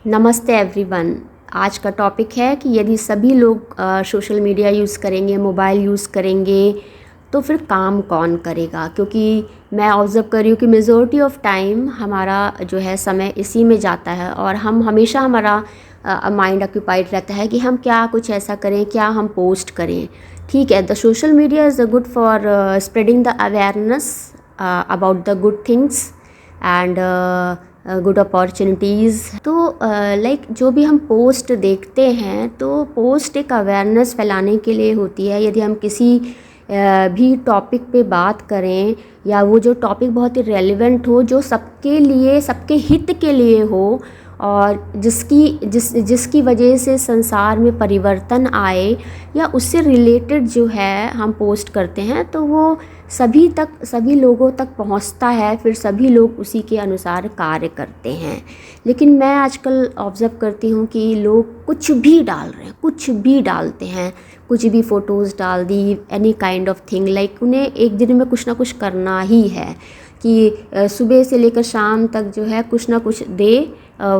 नमस्ते एवरीवन। आज का टॉपिक है कि यदि सभी लोग सोशल मीडिया यूज़ करेंगे, मोबाइल यूज़ करेंगे, तो फिर काम कौन करेगा। क्योंकि मैं ऑब्ज़र्व कर रही हूँ कि मेजॉरिटी ऑफ टाइम हमारा जो है समय इसी में जाता है और हम हमेशा हमारा माइंड ऑक्यूपाइड रहता है कि हम क्या कुछ ऐसा करें, क्या हम पोस्ट करें। ठीक है, the social media is good for spreading the awareness about the good things and good opportunities. तो लाइक जो भी हम पोस्ट देखते हैं तो पोस्ट एक अवेयरनेस फैलाने के लिए होती है। यदि हम किसी भी टॉपिक पे बात करें या वो जो टॉपिक बहुत ही रेलेवेंट हो, जो सबके लिए, सबके हित के लिए हो और जिसकी वजह से संसार में परिवर्तन आए या उससे रिलेटेड जो है हम पोस्ट करते हैं, तो वो सभी लोगों तक पहुंचता है, फिर सभी लोग उसी के अनुसार कार्य करते हैं। लेकिन मैं आजकल ऑब्ज़र्व करती हूँ कि लोग कुछ भी डाल रहे हैं, कुछ भी डालते हैं, कुछ भी फ़ोटोज़ डाल दी, any kind of thing. Like उन्हें एक दिन में कुछ ना कुछ करना ही है कि सुबह से लेकर शाम तक जो है कुछ ना कुछ दे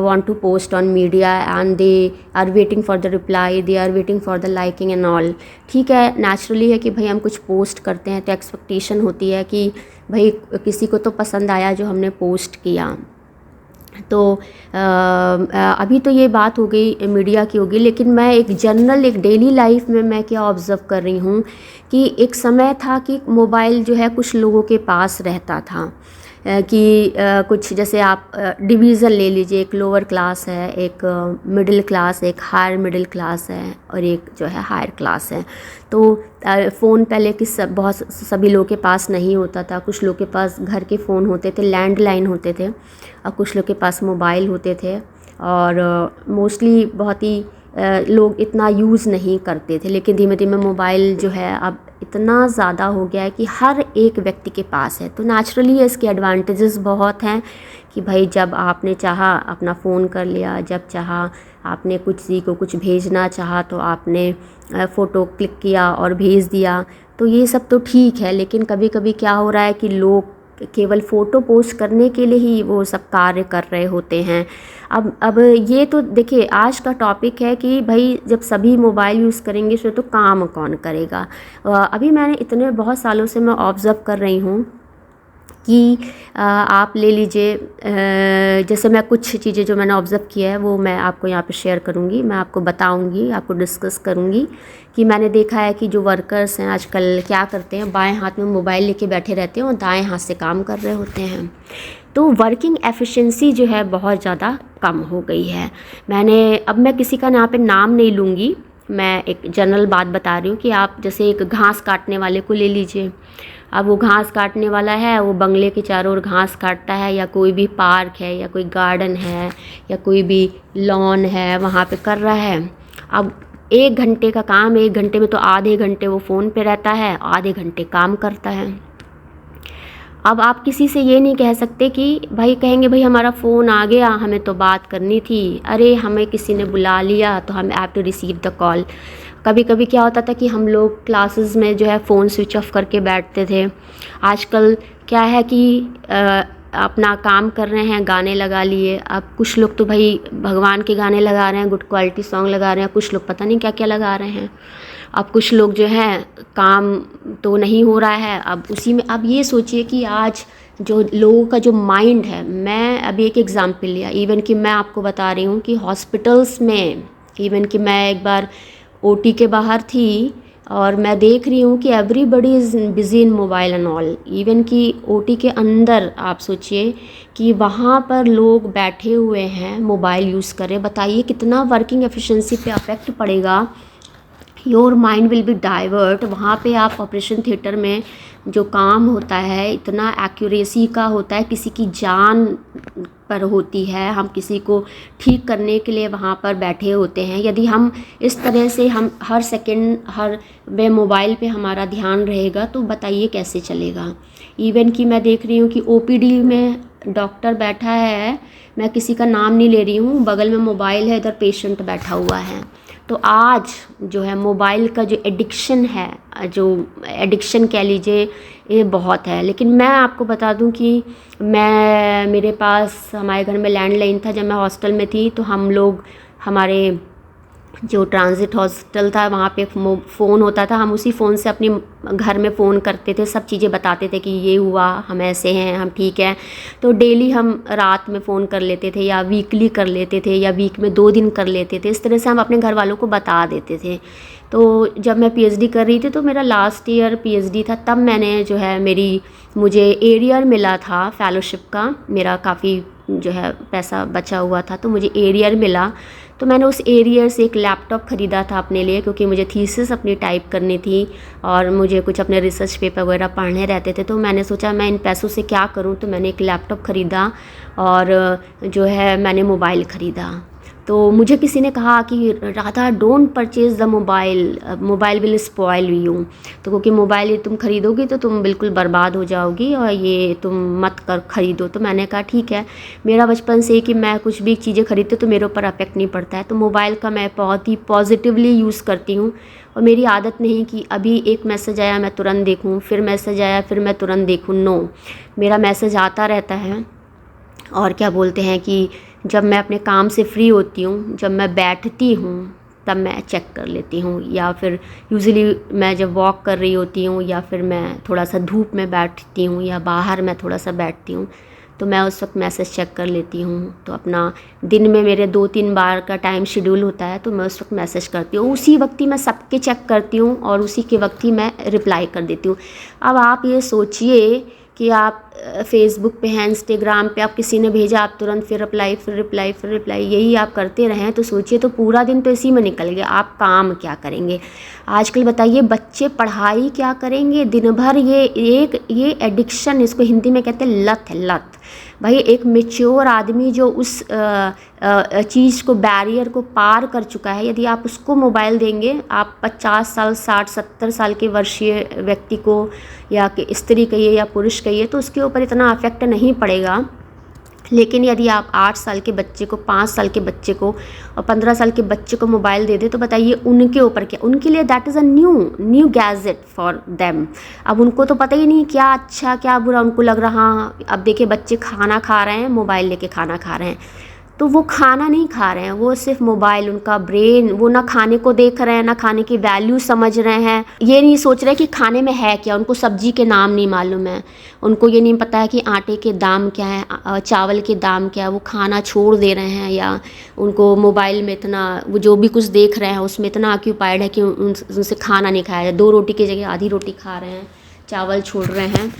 want to post on media and they are waiting for the reply, they are waiting for the liking and all। ठीक है, नेचुरली है कि भाई हम कुछ पोस्ट करते हैं तो एक्सपेक्टेशन होती है कि भाई किसी को तो पसंद आया जो हमने पोस्ट किया। तो अभी तो ये बात हो गई मीडिया की होगी, लेकिन मैं एक जनरल एक डेली लाइफ में मैं क्या ऑब्ज़र्व कर रही हूँ कि एक समय था कि मोबाइल जो है कुछ लोगों के पास रहता था कि कुछ जैसे आप डिवीज़न ले लीजिए, एक लोअर क्लास है, एक मिडिल क्लास, एक हायर मिडिल क्लास है और एक जो है हायर क्लास है। तो फ़ोन पहले की सभी लोगों के पास नहीं होता था। कुछ लोग के पास घर के फ़ोन होते थे, लैंडलाइन होते थे, और कुछ लोग के पास मोबाइल होते थे और मोस्टली बहुत ही लोग इतना यूज़ नहीं करते थे। लेकिन धीमे धीमे मोबाइल जो है अब इतना ज़्यादा हो गया है कि हर एक व्यक्ति के पास है। तो नेचुरली इसके एडवांटेजेस बहुत हैं कि भाई जब आपने चाहा अपना फ़ोन कर लिया, जब चाहा आपने किसी को कुछ भेजना चाहा तो आपने फ़ोटो क्लिक किया और भेज दिया। तो ये सब तो ठीक है, लेकिन कभी कभी क्या हो रहा है कि लोग केवल फ़ोटो पोस्ट करने के लिए ही वो सब कार्य कर रहे होते हैं। अब ये तो देखिए, आज का टॉपिक है कि भाई जब सभी मोबाइल यूज़ करेंगे तो काम कौन करेगा। अभी मैंने इतने बहुत सालों से मैं ऑब्ज़र्व कर रही हूँ कि आप ले लीजिए, जैसे मैं कुछ चीज़ें जो मैंने ऑब्ज़र्व किया है वो मैं आपको यहाँ पे शेयर करूँगी, मैं आपको बताऊँगी, आपको डिस्कस करूँगी कि मैंने देखा है कि जो वर्कर्स हैं आजकल क्या करते हैं, बाएं हाथ में मोबाइल लेके बैठे रहते हैं और दाएं हाथ से काम कर रहे होते हैं। तो वर्किंग एफिशिएंसी जो है बहुत ज़्यादा कम हो गई है। मैं किसी का यहाँ पे नाम नहीं लूँगी, मैं एक जनरल बात बता रही हूँ कि आप जैसे एक घास काटने वाले को ले लीजिए। अब वो घास काटने वाला है, वो बंगले के चारों ओर घास काटता है, या कोई भी पार्क है या कोई गार्डन है या कोई भी लॉन है वहाँ पे कर रहा है। अब 1 घंटे का काम, 1 घंटे में तो आधे घंटे वो फ़ोन पे रहता है, आधे घंटे काम करता है। अब आप किसी से ये नहीं कह सकते कि भाई कहेंगे भाई हमारा फ़ोन आ गया, हमें तो बात करनी थी, अरे हमें किसी ने बुला लिया तो हम have to receive the call. कभी कभी क्या होता था कि हम लोग क्लासेस में जो है फ़ोन स्विच ऑफ करके बैठते थे। आजकल क्या है कि अपना काम कर रहे हैं, गाने लगा लिए। अब कुछ लोग तो भाई भगवान के गाने लगा रहे हैं, गुड क्वालिटी सॉन्ग लगा रहे हैं, कुछ लोग पता नहीं क्या क्या लगा रहे हैं। अब कुछ लोग जो हैं, काम तो नहीं हो रहा है, अब उसी में अब ये सोचिए कि आज जो लोगों का जो माइंड है, मैं अभी एक एग्ज़ाम्पल लिया, इवन कि मैं आपको बता रही हूँ कि हॉस्पिटल्स में, इवन कि मैं एक बार ओटी के बाहर थी और मैं देख रही हूँ कि everybody is busy in mobile and all. Even कि ओटी के अंदर आप सोचिए कि वहाँ पर लोग बैठे हुए हैं, मोबाइल यूज़ कर रहे हैं। बताइए कितना वर्किंग एफिशिएंसी पे अफेक्ट पड़ेगा। Your mind will be divert. वहाँ पे आप ऑपरेशन थिएटर में जो काम होता है इतना एक्यूरेसी का होता है, किसी की जान पर होती है, हम किसी को ठीक करने के लिए वहाँ पर बैठे होते हैं। यदि हम इस तरह से हम हर सेकंड हर वे मोबाइल पे हमारा ध्यान रहेगा तो बताइए कैसे चलेगा। इवन कि मैं देख रही हूँ कि ओपीडी में डॉक्टर बैठा है, मैं किसी का नाम नहीं ले रही हूँ, बगल में मोबाइल है, इधर पेशेंट बैठा हुआ है। तो आज जो है मोबाइल का जो एडिक्शन है, जो एडिक्शन कह लीजिए, ये बहुत है। लेकिन मैं आपको बता दूं कि मेरे पास हमारे घर में लैंडलाइन था। जब मैं हॉस्टल में थी तो हम लोग, हमारे जो ट्रांजिट हॉस्टल था वहाँ पे फ़ोन होता था, हम उसी फ़ोन से अपने घर में फ़ोन करते थे, सब चीज़ें बताते थे कि ये हुआ, हम ऐसे हैं, हम ठीक हैं। तो डेली हम रात में फ़ोन कर लेते थे या वीकली कर लेते थे या वीक में 2 दिन कर लेते थे। इस तरह से हम अपने घर वालों को बता देते थे। तो जब मैं पीएचडी कर रही थी, तो मेरा लास्ट ईयर पीएचडी था, तब मैंने जो है मुझे एरियर मिला था फेलोशिप का। मेरा काफ़ी जो है पैसा बचा हुआ था, तो मुझे एरियर मिला। तो मैंने उस एरियर से एक लैपटॉप ख़रीदा था अपने लिए, क्योंकि मुझे थीसिस अपनी टाइप करनी थी और मुझे कुछ अपने रिसर्च पेपर वगैरह पढ़ने रहते थे। तो मैंने सोचा मैं इन पैसों से क्या करूं, तो मैंने एक लैपटॉप ख़रीदा और जो है मैंने मोबाइल ख़रीदा। तो मुझे किसी ने कहा कि Radha don't purchase the mobile, mobile will spoil you. तो क्योंकि मोबाइल ये तुम ख़रीदोगी तो तुम बिल्कुल बर्बाद हो जाओगी और ये तुम मत ख़रीदो। तो मैंने कहा ठीक है, मेरा बचपन से कि मैं कुछ भी चीज़ें खरीदती तो मेरे ऊपर अफेक्ट नहीं पड़ता है। तो मोबाइल का मैं बहुत ही पॉजिटिवली यूज़ करती हूँ और मेरी आदत नहीं कि अभी एक मैसेज आया मैं तुरंत देखूँ, फिर मैसेज आया फिर मैं तुरंत देखूँ। नो, मेरा मैसेज आता रहता है। और क्या बोलते हैं कि जब मैं अपने काम से फ्री होती हूँ, जब मैं बैठती हूँ, तब मैं चेक कर लेती हूँ। या फिर यूजुअली मैं जब वॉक कर रही होती हूँ या फिर मैं थोड़ा सा धूप में बैठती हूँ या बाहर मैं थोड़ा सा बैठती हूँ, तो मैं उस वक्त मैसेज चेक कर लेती हूँ। तो अपना दिन में मेरे 2-3 बार का टाइम शेड्यूल होता है, तो मैं उस वक्त मैसेज करती हूँ। उसी वक्त ही मैं सबके चेक करती हूँ और उसी के वक्त ही मैं रिप्लाई कर देती हूँ। अब आप ये सोचिए कि आप फेसबुक पे हैं, इंस्टाग्राम पे आप किसी ने भेजा, आप तुरंत फिर रिप्लाई फिर रिप्लाई फिर रिप्लाई, यही आप करते रहें तो सोचिए, तो पूरा दिन तो इसी में निकल गया। आप काम क्या करेंगे आजकल बताइए? बच्चे पढ़ाई क्या करेंगे दिन भर? ये एडिक्शन, इसको हिंदी में कहते हैं लत है, लत। भाई एक मैच्योर आदमी जो उस चीज़ को, बैरियर को पार कर चुका है, यदि आप उसको मोबाइल देंगे, आप 50 साल 60-70 साल के वर्षीय व्यक्ति को या कि स्त्री कहिए या पुरुष कहिए, तो उसके ऊपर इतना अफेक्ट नहीं पड़ेगा। लेकिन यदि आप 8 साल के बच्चे को, 5 साल के बच्चे को और 15 साल के बच्चे को मोबाइल दे दे, तो बताइए उनके ऊपर क्या, उनके लिए that is a new gadget for them. अब उनको तो पता ही नहीं क्या अच्छा क्या बुरा, उनको लग रहा। अब देखिए बच्चे खाना खा रहे हैं, मोबाइल लेके खाना खा रहे हैं, तो वो खाना नहीं खा रहे हैं, वो सिर्फ मोबाइल, उनका ब्रेन, वो ना खाने को देख रहे हैं, ना खाने की वैल्यू समझ रहे हैं। ये नहीं सोच रहे कि खाने में है क्या, उनको सब्जी के नाम नहीं मालूम है, उनको ये नहीं पता है कि आटे के दाम क्या है, चावल के दाम क्या है। वो खाना छोड़ दे रहे हैं या उनको मोबाइल में इतना, वो जो भी कुछ देख रहे हैं उसमें इतना ऑक्यूपाइड है कि उनसे खाना नहीं खाया जाए। 2 रोटी की जगह आधी रोटी खा रहे हैं, चावल छोड़ रहे हैं।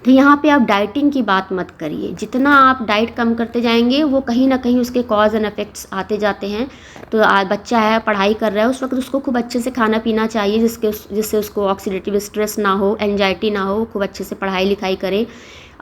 तो यहाँ पे आप डाइटिंग की बात मत करिए। जितना आप डाइट कम करते जाएंगे, वो कहीं ना कहीं उसके कॉज एंड इफेक्ट्स आते जाते हैं। तो बच्चा है, पढ़ाई कर रहा है, उस वक्त उसको खूब अच्छे से खाना पीना चाहिए, जिससे उसको ऑक्सीडेटिव स्ट्रेस ना हो, एंजाइटी ना हो, खूब अच्छे से पढ़ाई लिखाई करे।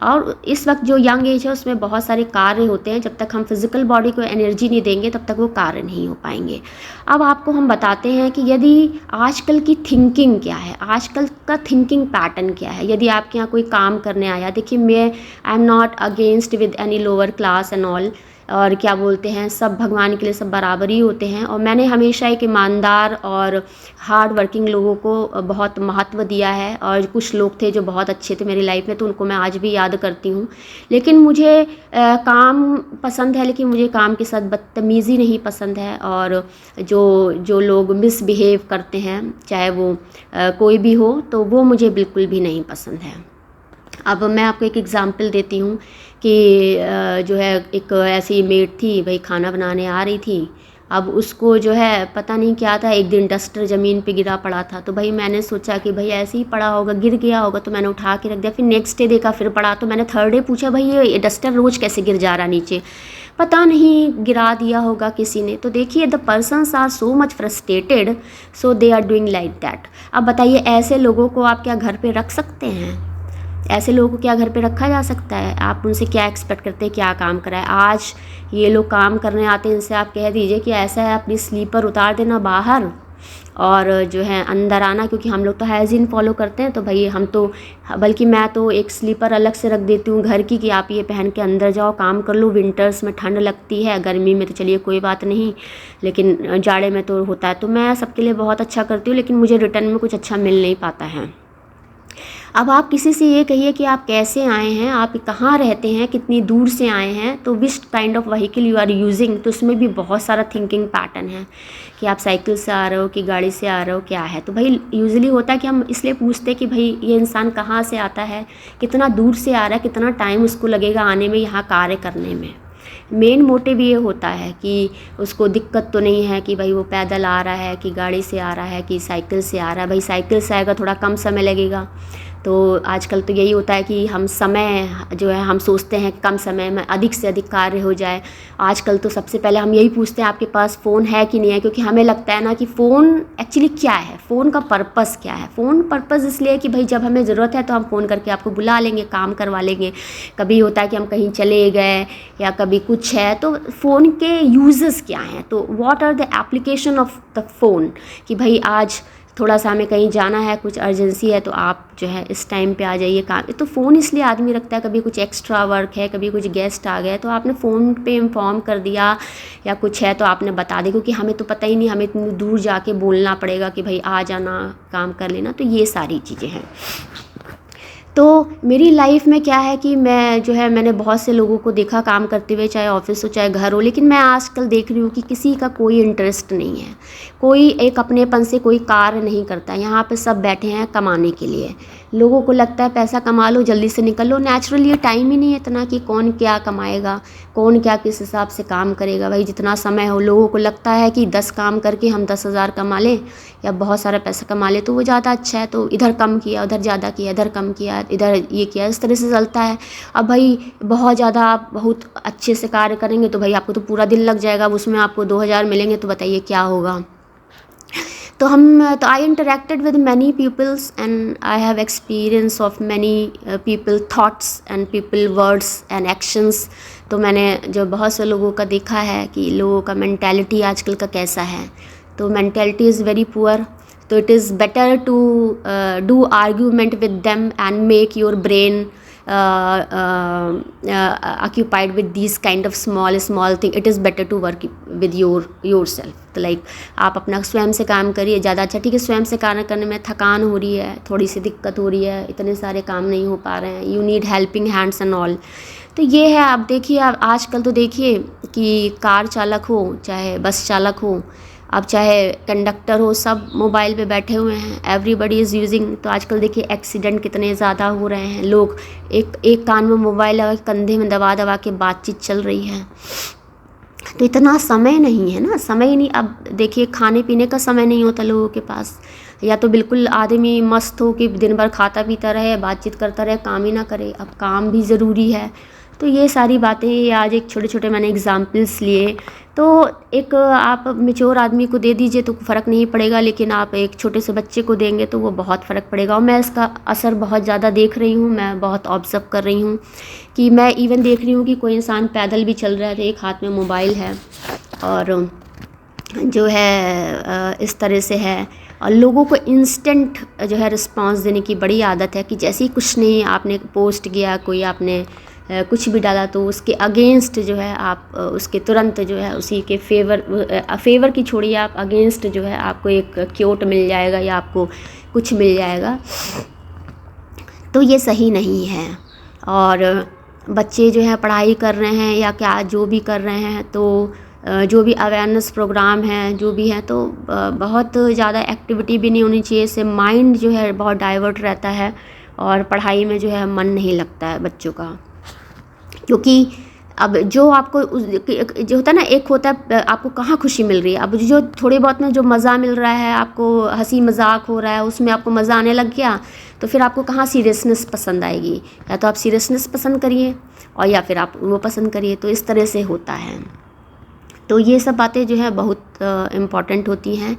और इस वक्त जो यंग एज है उसमें बहुत सारे कार्य होते हैं, जब तक हम फिज़िकल बॉडी को एनर्जी नहीं देंगे तब तक वो कार्य नहीं हो पाएंगे। अब आपको हम बताते हैं कि यदि आजकल की थिंकिंग क्या है, आजकल का थिंकिंग पैटर्न क्या है। यदि आपके यहाँ कोई काम करने आया, देखिए मैं I am not against with any lower class and all, और क्या बोलते हैं, सब भगवान के लिए सब बराबर ही होते हैं। और मैंने हमेशा एक ईमानदार और हार्ड वर्किंग लोगों को बहुत महत्व दिया है। और कुछ लोग थे जो बहुत अच्छे थे मेरी लाइफ में, तो उनको मैं आज भी याद करती हूँ। लेकिन मुझे काम पसंद है, लेकिन मुझे काम के साथ बदतमीज़ी नहीं पसंद है। और जो लोग मिसबिहेव करते हैं, चाहे वो कोई भी हो, तो वो मुझे बिल्कुल भी नहीं पसंद है। अब मैं आपको एक एग्ज़ाम्पल देती हूँ कि जो है एक ऐसी मेड थी, भाई खाना बनाने आ रही थी। अब उसको जो है पता नहीं क्या था, एक दिन डस्टर ज़मीन पे गिरा पड़ा था। तो भाई मैंने सोचा कि भाई ऐसे ही पड़ा होगा, गिर गया होगा, तो मैंने उठा के रख दिया। फिर नेक्स्ट डे देखा फिर पड़ा, तो मैंने थर्ड डे पूछा भाई ये डस्टर रोज़ कैसे गिर जा रहा नीचे, पता नहीं गिरा दिया होगा किसी ने। तो देखिए the persons are so much frustrated, so they are doing like that. अब बताइए ऐसे लोगों को आप क्या घर पे रख सकते हैं? ऐसे लोगों को क्या घर पे रखा जा सकता है? आप उनसे क्या एक्सपेक्ट करते हैं, क्या काम कराए? आज ये लोग काम करने आते हैं, इनसे आप कह दीजिए कि ऐसा है अपनी स्लीपर उतार देना बाहर, और जो है अंदर आना, क्योंकि हम लोग तो हाइजीन फॉलो करते हैं, तो भाई हम तो, बल्कि मैं तो एक स्लीपर अलग से रख देती हूँ घर की कि आप ये पहन के अंदर जाओ, काम कर लो। विंटर्स में ठंड लगती है, गर्मी में तो चलिए कोई बात नहीं, लेकिन जाड़े में तो होता है। तो मैं सबके लिए बहुत अच्छा करती हूँ, लेकिन मुझे रिटर्न में कुछ अच्छा मिल नहीं पाता है। अब आप किसी से ये कहिए कि आप कैसे आए हैं, आप कहाँ रहते हैं, कितनी दूर से आए हैं, तो which kind of vehicle you are using, तो उसमें भी बहुत सारा थिंकिंग पैटर्न है कि आप साइकिल से आ रहे हो कि गाड़ी से आ रहे हो, क्या है। तो भाई यूजुअली होता है कि हम इसलिए पूछते हैं कि भाई ये इंसान कहाँ से आता है, कितना दूर से आ रहा है, कितना टाइम उसको लगेगा आने में, यहाँ कार्य करने में। मेन मोटिव ये होता है कि उसको दिक्कत तो नहीं है कि भाई वो पैदल आ रहा है कि गाड़ी से आ रहा है कि साइकिल से आ रहा है। भाई साइकिल से आएगा थोड़ा कम समय लगेगा। तो आजकल तो यही होता है कि हम समय जो है हम सोचते हैं कम समय में अधिक से अधिक कार्य हो जाए। आजकल तो सबसे पहले हम यही पूछते हैं आपके पास फ़ोन है कि नहीं है, क्योंकि हमें लगता है ना कि फ़ोन एक्चुअली क्या है, फ़ोन का पर्पस क्या है। फ़ोन पर्पस इसलिए कि भाई जब हमें ज़रूरत है तो हम फ़ोन करके आपको बुला लेंगे, काम करवा लेंगे। कभी होता है कि हम कहीं चले गए या कभी कुछ है, तो फ़ोन के यूजेस क्या हैं, तो what are the application of the phone, कि भाई आज थोड़ा सा हमें कहीं जाना है, कुछ अर्जेंसी है, तो आप जो है इस टाइम पे आ जाइए काम। तो फ़ोन इसलिए आदमी रखता है, कभी कुछ एक्स्ट्रा वर्क है, कभी कुछ गेस्ट आ गए, तो आपने फ़ोन पे इन्फॉर्म कर दिया, या कुछ है तो आपने बता दिया, क्योंकि हमें तो पता ही नहीं, हमें इतनी दूर जाके बोलना पड़ेगा कि भाई आ जाना, काम कर लेना। तो ये सारी चीज़ें हैं। तो मेरी लाइफ में क्या है कि मैं जो है, मैंने बहुत से लोगों को देखा काम करते हुए, चाहे ऑफिस हो चाहे घर हो, लेकिन मैं आजकल देख रही हूँ कि किसी का कोई इंटरेस्ट नहीं है, कोई एक अपनेपन से कोई कार्य नहीं करता। यहाँ पे सब बैठे हैं कमाने के लिए। लोगों को लगता है पैसा कमा लो, जल्दी से निकल लो। नेचुरली टाइम ही नहीं है इतना कि कौन क्या कमाएगा, कौन क्या किस हिसाब से काम करेगा। भाई जितना समय हो, लोगों को लगता है कि 10 काम करके हम 10,000 कमा लें या बहुत सारा पैसा कमा लें तो वो ज़्यादा अच्छा है। तो इधर कम किया, उधर ज़्यादा किया, इधर कम किया, इधर ये किया, इस तरह से चलता है। अब भाई बहुत ज़्यादा आप बहुत अच्छे से कार्य करेंगे तो भाई आपको तो पूरा दिन लग जाएगा, अब उसमें आपको 2,000 मिलेंगे, तो बताइए क्या होगा। तो I interacted with many peoples and I have experience of many people thoughts and people words and actions. तो मैंने जो बहुत से लोगों का देखा है कि लोगों का मेंटालिटी आजकल का कैसा है। तो मेंटालिटी इज़ वेरी पुअर। तो it is better to do argument with them and make your brain occupied with these kind of small thing. It is better to work with yourself. तो like आप अपना स्वयं से काम करिए, ज़्यादा अच्छा। ठीक है, स्वयं से कार्य करने में थकान हो रही है, थोड़ी सी दिक्कत हो रही है, इतने सारे काम नहीं हो पा रहे हैं, you need helping hands and all. तो ये है। आप देखिए, आप आजकल तो देखिए कि कार चालक हो चाहे बस चालक हो, अब चाहे कंडक्टर हो, सब मोबाइल पे बैठे हुए हैं। Everybody is using. तो आजकल देखिए एक्सीडेंट कितने ज़्यादा हो रहे हैं। लोग एक कान में मोबाइल लगा के कंधे में दबा दबा के बातचीत चल रही है। तो इतना समय नहीं है ना, समय ही नहीं। अब देखिए खाने पीने का समय नहीं होता लोगों के पास, या तो बिल्कुल आदमी मस्त हो कि दिन भर खाता पीता रहे, बातचीत करता रहे, काम ही ना करे। अब काम भी ज़रूरी है। तो ये सारी बातें, ये आज एक छोटे छोटे मैंने एग्जाम्पल्स लिए। तो एक आप मेच्योर आदमी को दे दीजिए तो फ़र्क नहीं पड़ेगा, लेकिन आप एक छोटे से बच्चे को देंगे तो वो बहुत फ़र्क पड़ेगा। और मैं इसका असर बहुत ज़्यादा देख रही हूँ, मैं बहुत ऑब्ज़र्व कर रही हूँ कि मैं इवन देख रही हूँ कि कोई इंसान पैदल भी चल रहा है तो एक हाथ में मोबाइल है और जो है इस तरह से है। और लोगों को इंस्टेंट जो है रिस्पांस देने की बड़ी आदत है कि जैसे ही कुछ नहीं आपने पोस्ट किया, कोई आपने कुछ भी डाला तो उसके अगेंस्ट जो है आप उसके तुरंत जो है उसी के फेवर की छोड़िए, आप अगेंस्ट जो है आपको एक क्योट मिल जाएगा या आपको कुछ मिल जाएगा। तो ये सही नहीं है। और बच्चे जो है पढ़ाई कर रहे हैं या क्या जो भी कर रहे हैं, तो जो भी अवेयरनेस प्रोग्राम है जो भी है, तो बहुत ज़्यादा एक्टिविटी भी नहीं होनी चाहिए। इससे माइंड जो है बहुत डाइवर्ट रहता है और पढ़ाई में जो है मन नहीं लगता है बच्चों का। क्योंकि अब जो आपको जो होता है ना, एक होता है आपको कहाँ खुशी मिल रही है। अब जो थोड़े बहुत में जो मज़ा मिल रहा है, आपको हंसी मजाक हो रहा है, उसमें आपको मज़ा आने लग गया, तो फिर आपको कहाँ सीरियसनेस पसंद आएगी। या तो आप सीरियसनेस पसंद करिए और या फिर आप वो पसंद करिए। तो इस तरह से होता है। तो ये सब बातें जो है बहुत इम्पॉर्टेंट होती हैं।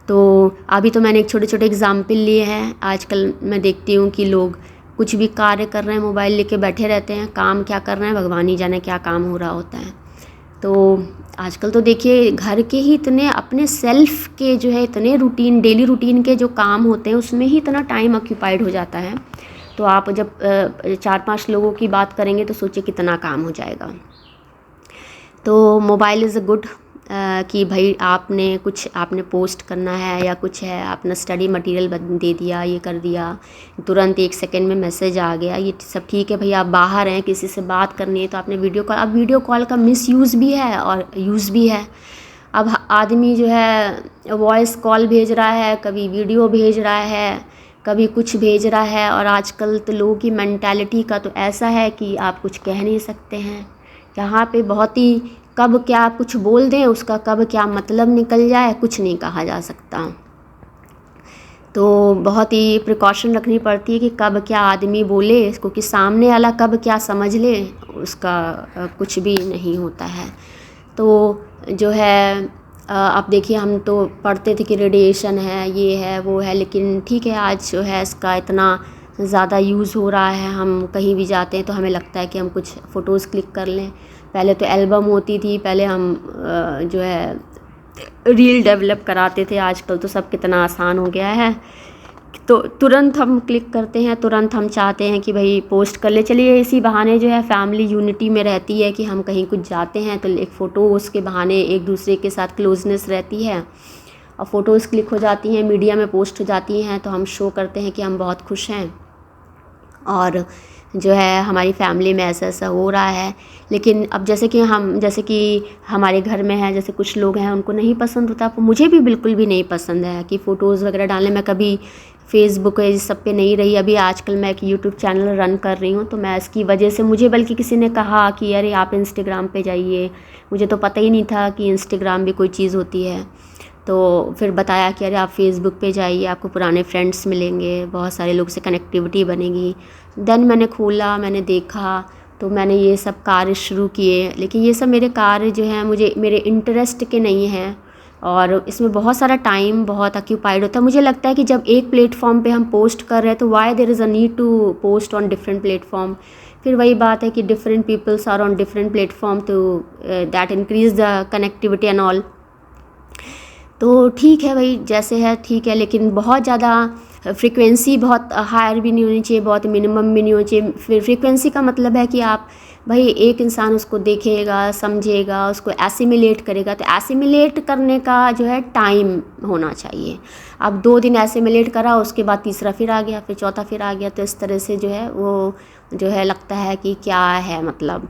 तो अभी तो मैंने एक छोटे छोटे एग्जाम्पल लिए हैं। आजकल मैं देखती हूँ कि लोग कुछ भी कार्य कर रहे हैं, मोबाइल लेके बैठे रहते हैं, काम क्या कर रहे हैं भगवान ही जाने क्या काम हो रहा होता है। तो आजकल तो देखिए घर के ही इतने अपने सेल्फ के जो है इतने रूटीन डेली रूटीन के जो काम होते हैं उसमें ही इतना टाइम ऑक्यूपाइड हो जाता है। तो आप जब 4-5 लोगों की बात करेंगे तो सोचिए कितना काम हो जाएगा। तो मोबाइल इज़ अ गुड कि भाई आपने पोस्ट करना है या कुछ है, आपने स्टडी मटेरियल दे दिया, ये कर दिया, तुरंत 1 सेकंड में मैसेज आ गया, ये सब ठीक है। भाई आप बाहर हैं, किसी से बात करनी है तो आपने अब वीडियो कॉल का मिसयूज़ भी है और यूज़ भी है। अब आदमी जो है वॉइस कॉल भेज रहा है, कभी वीडियो भेज रहा है, कभी कुछ भेज रहा है। और आजकल तो लोगों की मेंटालिटी का तो ऐसा है कि आप कुछ कह नहीं सकते हैं। यहाँ पे बहुत ही कब क्या कुछ बोल दें, उसका कब क्या मतलब निकल जाए कुछ नहीं कहा जा सकता। तो बहुत ही प्रिकॉशन रखनी पड़ती है कि कब क्या आदमी बोले, इसको कि सामने वाला कब क्या समझ ले, उसका कुछ भी नहीं होता है। तो जो है अब देखिए हम तो पढ़ते थे कि रेडिएशन है, ये है, वो है, लेकिन ठीक है आज जो है इसका इतना ज़्यादा यूज़ हो रहा है। हम कहीं भी जाते हैं तो हमें लगता है कि हम कुछ फ़ोटोज़ क्लिक कर लें। पहले तो एल्बम होती थी, पहले हम जो है रील डेवलप कराते थे, आजकल तो सब कितना आसान हो गया है। तो तुरंत हम क्लिक करते हैं, तुरंत हम चाहते हैं कि भाई पोस्ट कर ले। चलिए इसी बहाने जो है फैमिली यूनिटी में रहती है कि हम कहीं कुछ जाते हैं तो एक फ़ोटोज़ के बहाने एक दूसरे के साथ क्लोजनेस रहती है और फ़ोटोज़ क्लिक हो जाती हैं, मीडिया में पोस्ट हो जाती हैं, तो हम शो करते हैं कि हम बहुत खुश हैं और जो है हमारी फैमिली में ऐसा ऐसा हो रहा है। लेकिन अब जैसे कि हमारे घर में है, जैसे कुछ लोग हैं उनको नहीं पसंद होता, मुझे भी बिल्कुल भी नहीं पसंद है कि फ़ोटोज़ वगैरह डालने। मैं कभी फेसबुक इस सब पे नहीं रही। अभी आजकल मैं एक यूट्यूब चैनल रन कर रही हूँ, तो मैं इसकी वजह से मुझे बल्कि किसी ने कहा कि अरे आप इंस्टाग्राम पे जाइए, मुझे तो पता ही नहीं था कि इंस्टाग्राम भी कोई चीज़ होती है। तो फिर बताया कि अरे आप फेसबुक पे जाइए, आपको पुराने फ्रेंड्स मिलेंगे, बहुत सारे लोग से कनेक्टिविटी बनेगी। देन मैंने खोला, मैंने देखा, तो मैंने ये सब कार्य शुरू किए। लेकिन ये सब मेरे कार्य जो हैं मुझे मेरे इंटरेस्ट के नहीं हैं और इसमें बहुत सारा टाइम बहुत ऑक्यूपाइड होता है। मुझे लगता है कि जब एक प्लेटफॉर्म पे हम पोस्ट कर रहे हैं तो why there is a need to post on different platform. फिर वही बात है कि different peoples are on different platform, तो that increase the connectivity and all. तो ठीक है भाई, जैसे है ठीक है, लेकिन बहुत ज़्यादा फ्रीक्वेंसी बहुत हायर भी नहीं होनी चाहिए, बहुत मिनिमम भी नहीं होनी चाहिए। फिर फ्रीक्वेंसी का मतलब है कि आप भाई एक इंसान उसको देखेगा, समझेगा, उसको एसिमिलेट करेगा, तो एसिमिलेट करने का जो है टाइम होना चाहिए। अब 2 दिन एसिमिलेट करा, उसके बाद तीसरा फिर आ गया, फिर चौथा फिर आ गया, तो इस तरह से जो है वो जो है लगता है कि क्या है मतलब।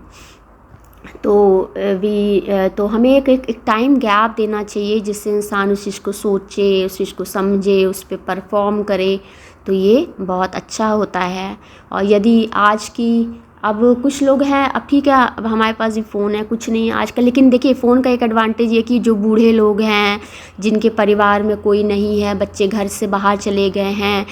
तो हमें एक टाइम गैप देना चाहिए जिससे इंसान उस चीज़ को सोचे, उस चीज़ को समझे, उस पर परफॉर्म करे, तो ये बहुत अच्छा होता है। और यदि आज की अब कुछ लोग हैं, अब ठीक है अब हमारे पास भी फ़ोन है, कुछ नहीं है आजकल, लेकिन देखिए फ़ोन का एक एडवांटेज ये कि जो बूढ़े लोग हैं, जिनके परिवार में कोई नहीं है, बच्चे घर से बाहर चले गए हैं,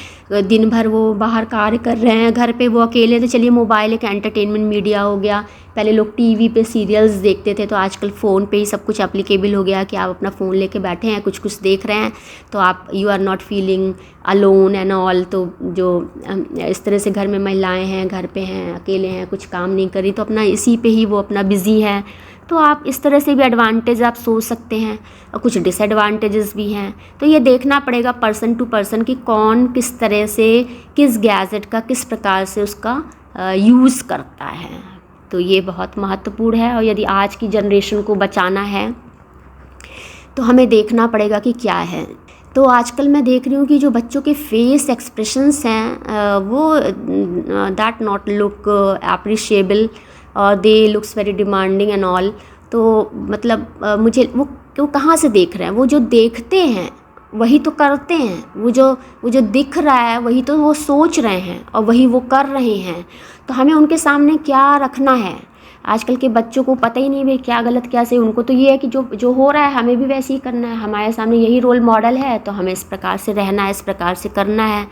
दिन भर वो बाहर कार्य कर रहे हैं, घर पे वो अकेले, तो चलिए मोबाइल एक एंटरटेनमेंट मीडिया हो गया। पहले लोग टीवी पे सीरियल्स देखते थे, तो आजकल फ़ोन पे ही सब कुछ एप्लीकेबल हो गया कि आप अपना फ़ोन लेके बैठे हैं, कुछ कुछ देख रहे हैं, तो आप you are not feeling alone and all. तो जो इस तरह से घर में महिलाएं हैं, घर पे हैं, अकेले हैं, कुछ काम नहीं करी, तो अपना इसी पे ही वो अपना बिज़ी है। तो आप इस तरह से भी एडवांटेज आप सोच सकते हैं और कुछ डिसएडवांटेजेस भी हैं। तो ये देखना पड़ेगा पर्सन टू पर्सन कि कौन किस तरह से किस गैजेट का किस प्रकार से उसका यूज़ करता है। तो ये बहुत महत्वपूर्ण है और यदि आज की जनरेशन को बचाना है तो हमें देखना पड़ेगा कि क्या है। तो आजकल मैं देख रही हूँ कि जो बच्चों के फेस एक्सप्रेशंस हैं वो दैट नॉट लुक अप्रिशिएबल और they looks very demanding and all. तो मतलब मुझे वो कहाँ से देख रहे हैं, वो जो देखते हैं वही तो करते हैं, वो जो दिख रहा है वही तो वो सोच रहे हैं और वही वो कर रहे हैं। तो हमें उनके सामने क्या रखना है। आजकल के बच्चों को पता ही नहीं भाई क्या गलत क्या सही, उनको तो ये है कि जो हो रहा है हमें भी वैसे ही करना है, हमारे सामने यही रोल मॉडल है तो हमें इस प्रकार से रहना है, इस प्रकार से करना है।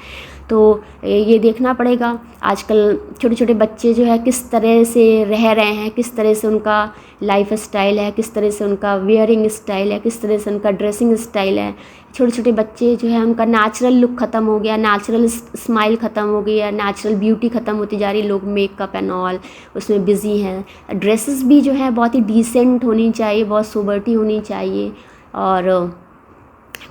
तो ये देखना पड़ेगा। आजकल छोटे छोटे बच्चे जो है किस तरह से रह रहे हैं, किस तरह से उनका लाइफ स्टाइल है, किस तरह से उनका वेयरिंग स्टाइल है, किस तरह से उनका ड्रेसिंग स्टाइल है। छोटे छोटे बच्चे जो है उनका नेचुरल लुक ख़त्म हो गया, नेचुरल स्माइल ख़त्म हो गई है, नेचुरल ब्यूटी ख़त्म होती जा रही है। लोग मेकअप एंड ऑल उसमें बिज़ी हैं। ड्रेसेस भी जो है बहुत ही डिसेंट होनी चाहिए, बहुत सोबर्टी होनी चाहिए। और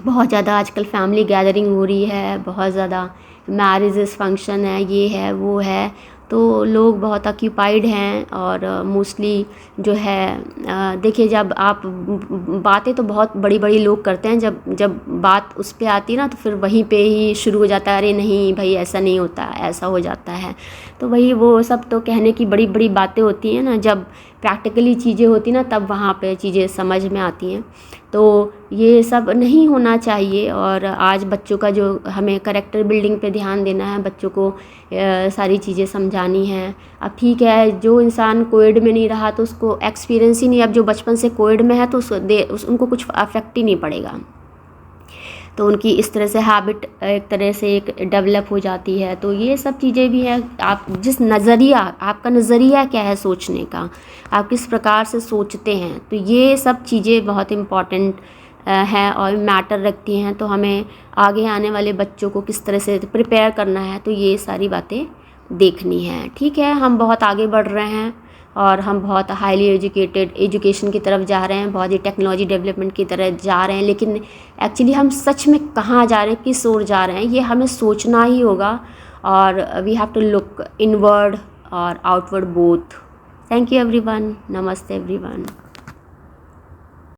बहुत ज़्यादा आजकल फैमिली गैदरिंग हो रही है, बहुत ज़्यादा मैरिजेस फंक्शन है, ये है वो है, तो लोग बहुत ऑक्यूपाइड हैं। और मोस्टली जो है देखिए, जब आप बातें तो बहुत बड़ी बड़ी लोग करते हैं, जब बात उस पे आती है ना तो फिर वहीं पे ही शुरू हो जाता है, अरे नहीं भाई ऐसा नहीं होता, ऐसा हो जाता है। तो वही वो सब तो कहने की बड़ी बड़ी बातें होती हैं ना, जब प्रैक्टिकली चीज़ें होती ना तब वहाँ पे चीज़ें समझ में आती हैं। तो ये सब नहीं होना चाहिए। और आज बच्चों का जो हमें कैरेक्टर बिल्डिंग पे ध्यान देना है, बच्चों को सारी चीज़ें समझानी हैं। अब ठीक है, जो इंसान कोविड में नहीं रहा तो उसको एक्सपीरियंस ही नहीं, अब जो बचपन से कोविड में है तो उनको कुछ अफेक्ट ही नहीं पड़ेगा। तो उनकी इस तरह से हैबिट एक तरह से एक डेवलप हो जाती है। तो ये सब चीज़ें भी हैं। आप जिस नज़रिया, आपका नज़रिया क्या है सोचने का, आप किस प्रकार से सोचते हैं, तो ये सब चीज़ें बहुत इम्पॉर्टेंट हैं और मैटर रखती हैं। तो हमें आगे आने वाले बच्चों को किस तरह से प्रिपेयर करना है, तो ये सारी बातें देखनी हैं। ठीक है, हम बहुत आगे बढ़ रहे हैं और हम बहुत हाईली एजुकेटेड एजुकेशन की तरफ जा रहे हैं, बहुत ही टेक्नोलॉजी डेवलपमेंट की तरफ जा रहे हैं। लेकिन एक्चुअली हम सच में कहाँ जा रहे हैं, किस ओर जा रहे हैं, ये हमें सोचना ही होगा। और we have to look inward और outward both. Thank you everyone. नमस्ते एवरीवन।